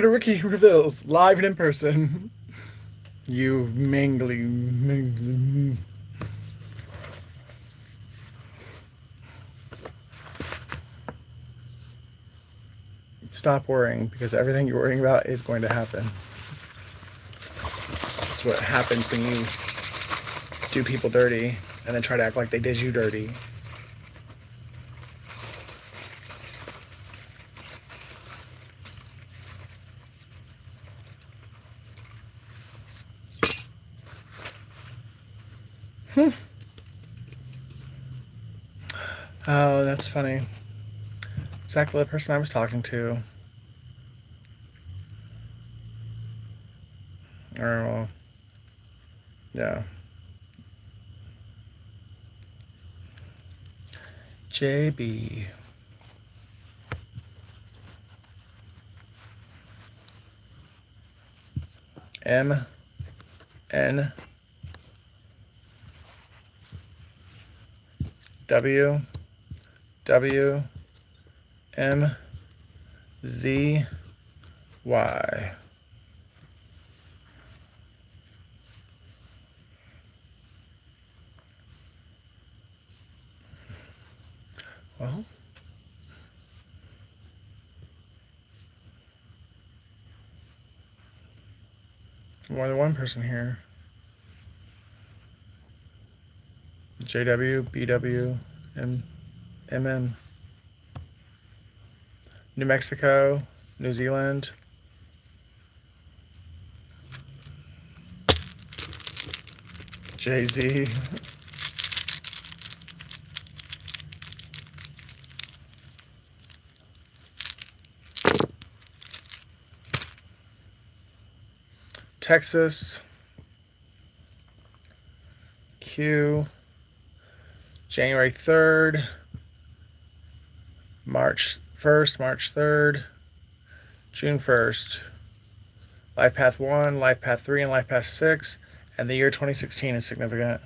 to Ricky Reveals, live and in person. You mingly. Stop worrying, because everything you're worrying about is going to happen. It's what happens when you do people dirty and then try to act like they did you dirty. Oh, that's funny. Exactly the person I was talking to. Or, well, yeah. JB. M. N. W. W. M. Z. Y. Well, more than one person here. JW, BW, MM. New Mexico, New Zealand. JZ. Texas. Q. January 3rd. March 1st, March 3rd. June 1st. Life Path 1, Life Path 3, and Life Path 6. And the year 2016 is significant.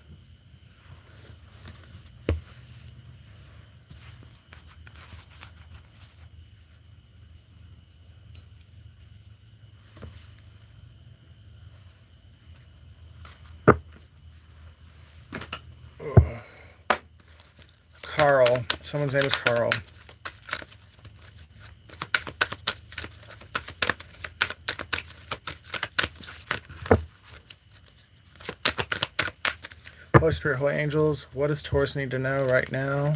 Carl. Someone's name is Carl. Holy Spirit, Holy Angels, what does Taurus need to know right now?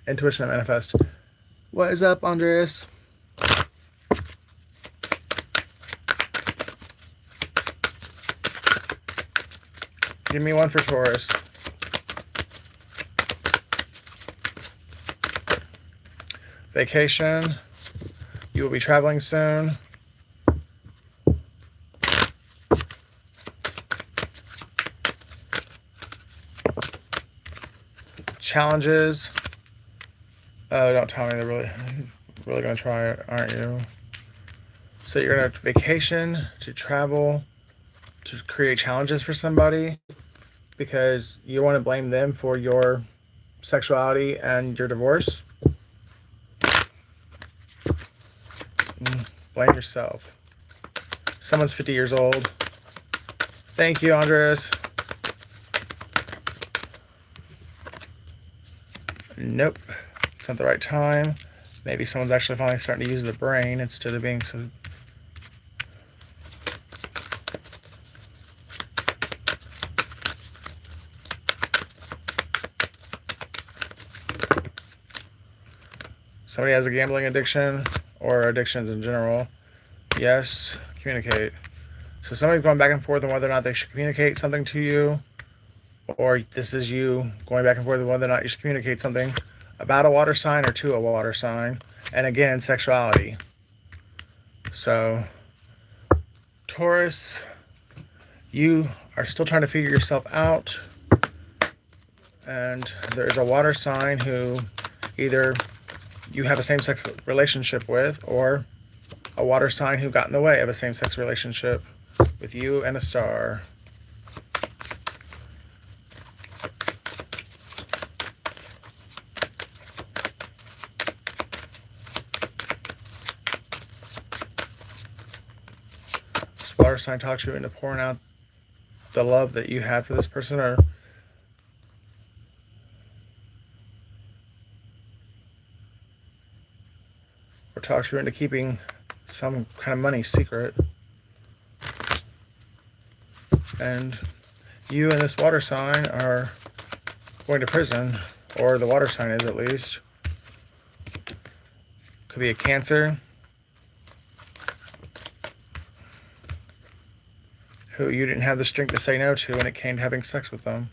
Intuition and manifest. What is up, Andreas? Give me one for Taurus. Vacation. You will be traveling soon. Challenges. Oh, don't tell me they're really going to try it, aren't you? So you're going to vacation, to travel, to create challenges for somebody because you want to blame them for your sexuality and your divorce. Blame yourself. Someone's 50 years old. Thank you, Andres. Nope. It's not the right time. Maybe someone's actually finally starting to use the brain instead of being so... Somebody has a gambling addiction or addictions in general. Yes, communicate. So somebody's going back and forth on whether or not they should communicate something to you, or this is you going back and forth on whether or not you should communicate something about a water sign or to a water sign. And again, sexuality. So, Taurus, you are still trying to figure yourself out. And there's a water sign who either you have a same-sex relationship with, or a water sign who got in the way of a same-sex relationship with you and a star. water sign talks you into pouring out the love that you had for this person, or talks you into keeping some kind of money secret. And you and this water sign are going to prison, or the water sign is at least. Could be a Cancer who you didn't have the strength to say no to when it came to having sex with them.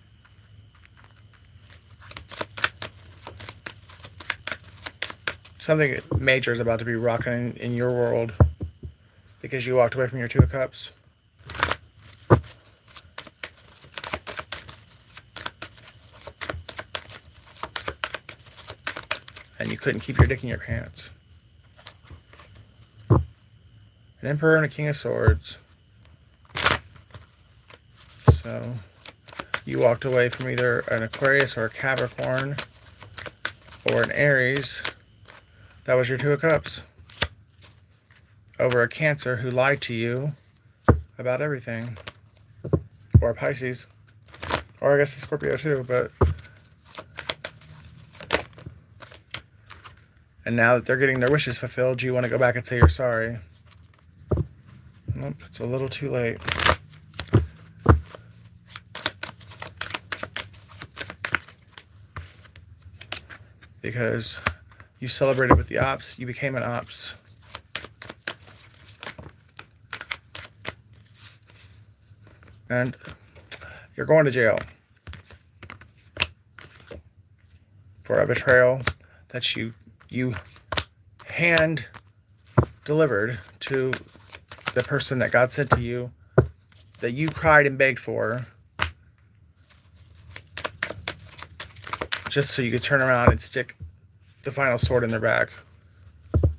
Something major is about to be rocking in your world because you walked away from your Two of Cups. And you couldn't keep your dick in your pants. An Emperor and a King of Swords. So you walked away from either an Aquarius or a Capricorn or an Aries. That was your Two of Cups. Over a Cancer who lied to you about everything. Or a Pisces. Or I guess a Scorpio too, but... And now that they're getting their wishes fulfilled, you want to go back and say you're sorry. Nope, it's a little too late. Because you celebrated with the ops, you became an ops. And you're going to jail for a betrayal that you hand delivered to the person that God sent to you, that you cried and begged for, just so you could turn around and stick the final sword in their back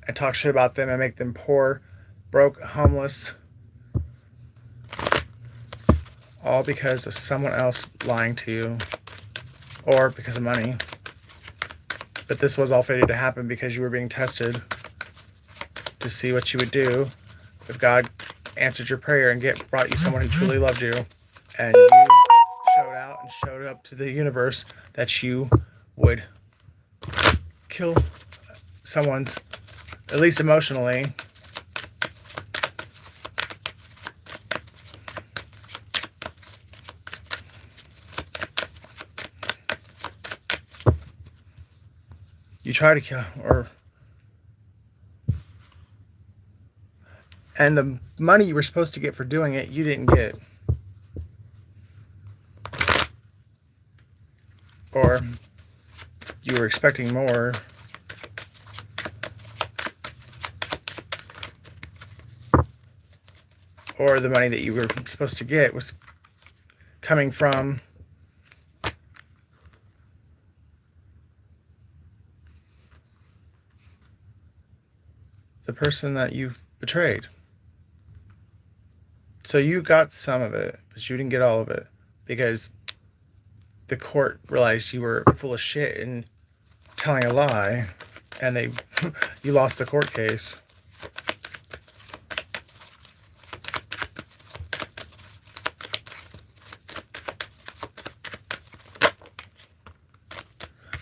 and talk shit about them and make them poor, broke, homeless, all because of someone else lying to you or because of money. But this was all fated to happen because you were being tested to see what you would do if God answered your prayer and brought you someone who truly loved you. And you showed out and showed up to the universe that you would kill someone's, at least emotionally. You try to kill, and the money you were supposed to get for doing it, you didn't get. Or you were expecting more. Or the money that you were supposed to get was coming from the person that you betrayed. So you got some of it, but you didn't get all of it because the court realized you were full of shit and telling a lie, and you lost the court case.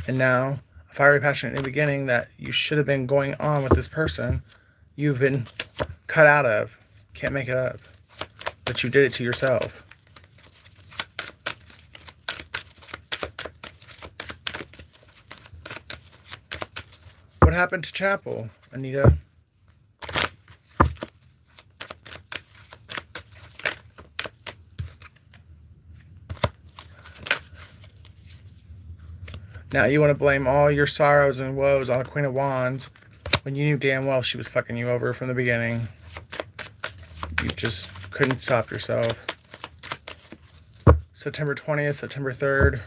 And now, a fiery passion in the beginning that you should have been going on with this person, you've been cut out of. Can't make it up. But you did it to yourself. What happened to Chapel, Anita? Now you want to blame all your sorrows and woes on the Queen of Wands when you knew damn well she was fucking you over from the beginning. You just couldn't stop yourself. September 20th, September 3rd.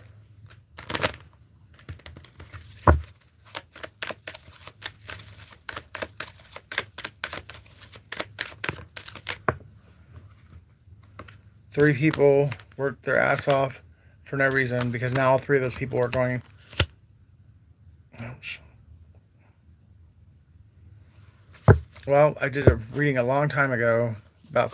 Three people worked their ass off for no reason because now all three of those people are going... Ouch. Well, I did a reading a long time ago, about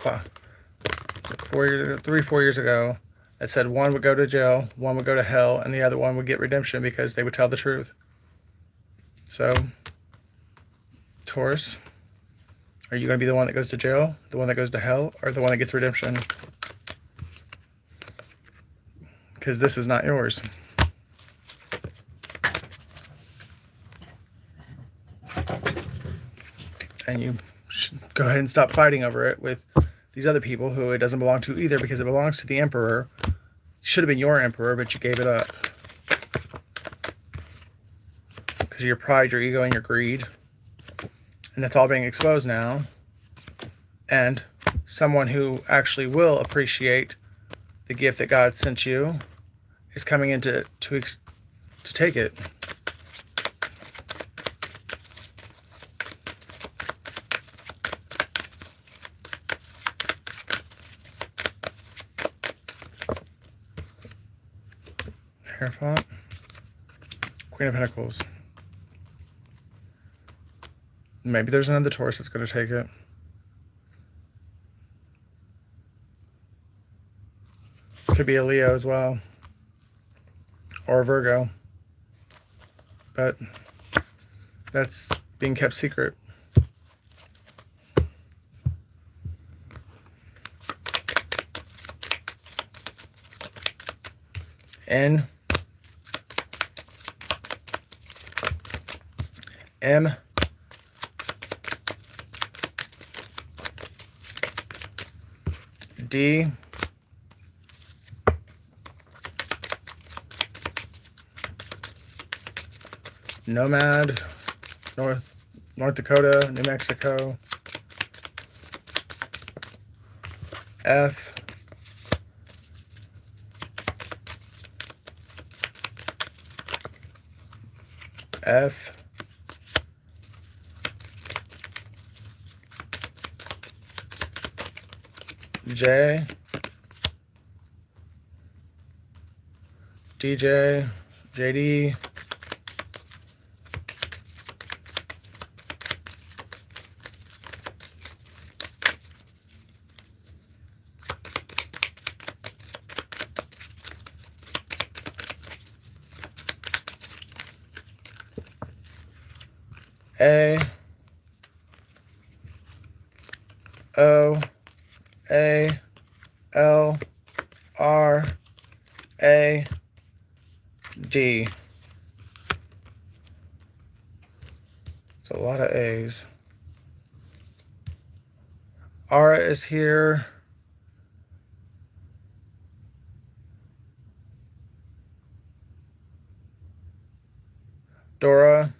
4 years ago that said one would go to jail, one would go to hell, and the other one would get redemption because they would tell the truth. So, Taurus, are you going to be the one that goes to jail, the one that goes to hell, or the one that gets redemption? Because this is not yours. And you should go ahead and stop fighting over it with these other people who it doesn't belong to either, because it belongs to the emperor. It should have been your emperor, but you gave it up. Because of your pride, your ego, and your greed. And that's all being exposed now. And someone who actually will appreciate the gift that God sent you is coming in to take it. Hierophant, Queen of Pentacles. Maybe there's another Taurus that's going to take it. Could be a Leo as well. Or a Virgo. But that's being kept secret. N M D Nomad, North Dakota, New Mexico. F J DJ JD A O A L R A D. It's a lot of A's. Ara is here. Dora.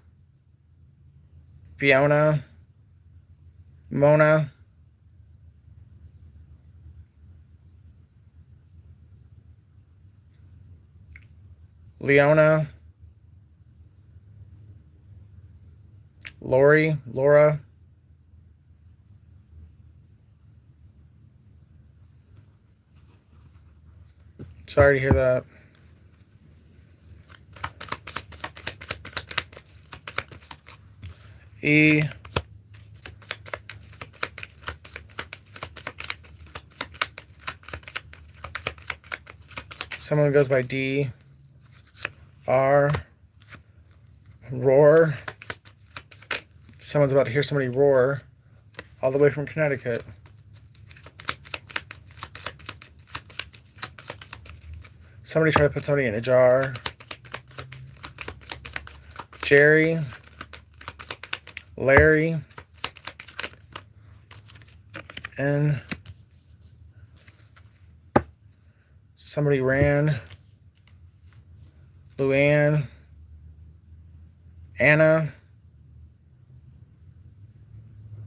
Fiona. Mona. Leona. Lori. Laura. Sorry to hear that. E. Someone goes by D. R. Roar. Someone's about to hear somebody roar all the way from Connecticut. Somebody tried to put somebody in a jar. Jerry. Larry. And somebody ran. Luann. Anna.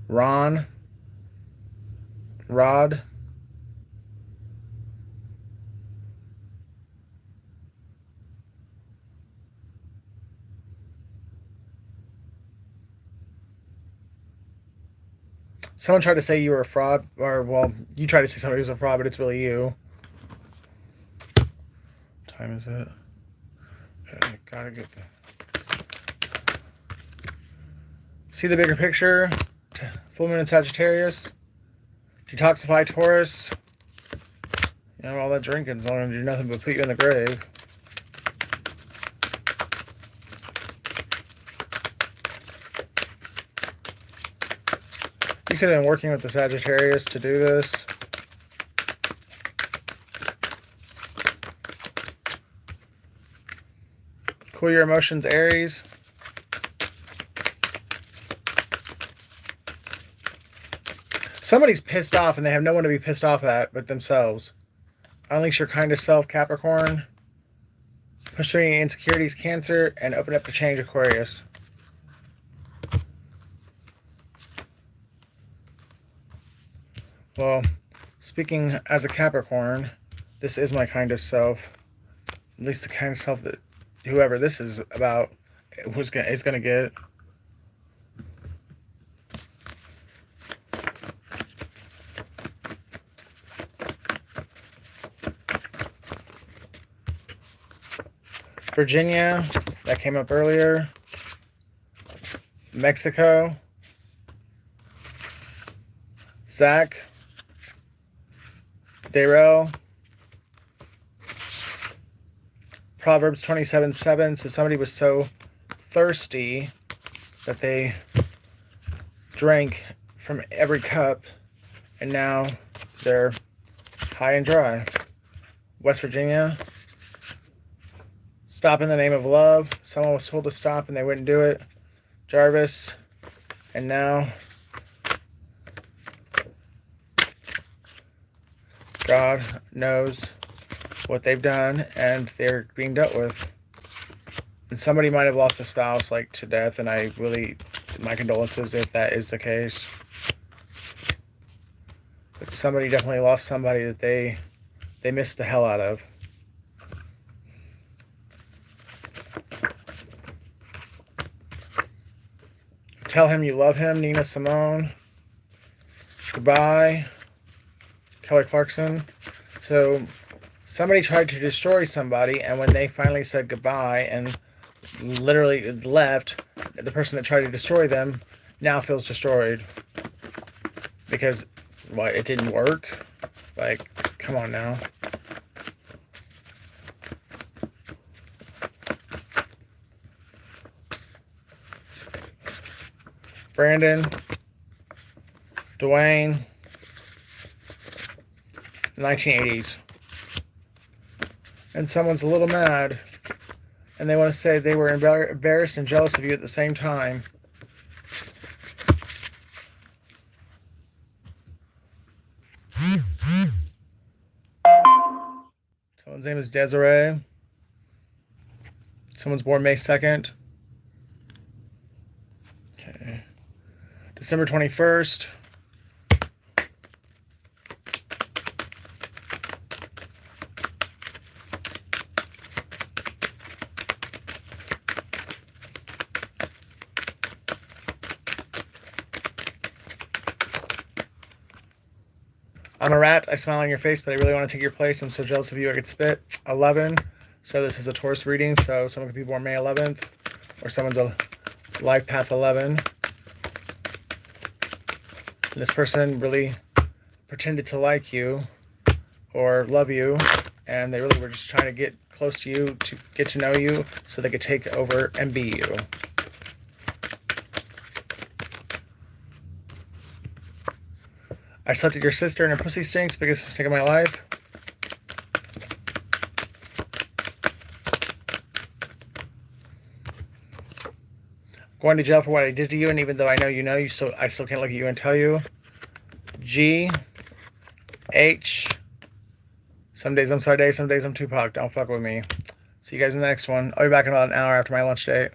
Ron. Rod. Someone tried to say you were a fraud, or, well, you tried to say somebody was a fraud, but it's really you. What time is it? Okay, gotta get the... See the bigger picture? Full moon in Sagittarius. Detoxify Taurus. You know, all that drinking's only going to do nothing but put you in the grave. You could have been working with the Sagittarius to do this. Cool your emotions, Aries. Somebody's pissed off and they have no one to be pissed off at but themselves. Unleash your kindest self, Capricorn. Push through any insecurities, Cancer, and open up to change, Aquarius. Well, speaking as a Capricorn, this is my kindest self. At least the kind of self that whoever this is about is going to get. Virginia, that came up earlier. Mexico. Zach. Darrell. Proverbs 27:7. So somebody was so thirsty that they drank from every cup and now they're high and dry. West Virginia. Stop in the name of love. Someone was told to stop and they wouldn't do it. Jarvis. And now God knows what they've done and they're being dealt with. And somebody might have lost a spouse like to death, and I really, my condolences if that is the case. But somebody definitely lost somebody that they missed the hell out of. Tell him you love him, Nina Simone. Goodbye, Kelly Clarkson. So somebody tried to destroy somebody, and when they finally said goodbye and literally left, the person that tried to destroy them now feels destroyed. Because, what, it didn't work? Like, come on now. Brandon, Dwayne, 1980s. And someone's a little mad. And they want to say they were embarrassed and jealous of you at the same time. Someone's name is Desiree. Someone's born May 2nd. Okay. December 21st. I'm a rat. I smile on your face, but I really want to take your place. I'm so jealous of you I could spit. 11. So this is a Taurus reading. So someone could be born May 11th. Or someone's a life path 11. And this person really pretended to like you or love you, and they really were just trying to get close to you, to get to know you, so they could take over and be you. I slept with your sister and her pussy stinks, biggest mistake of my life. Going to jail for what I did to you, and even though I know, I still can't look at you and tell you. G, H. Some days I'm Sade, some days I'm Tupac. Don't fuck with me. See you guys in the next one. I'll be back in about an hour after my lunch date.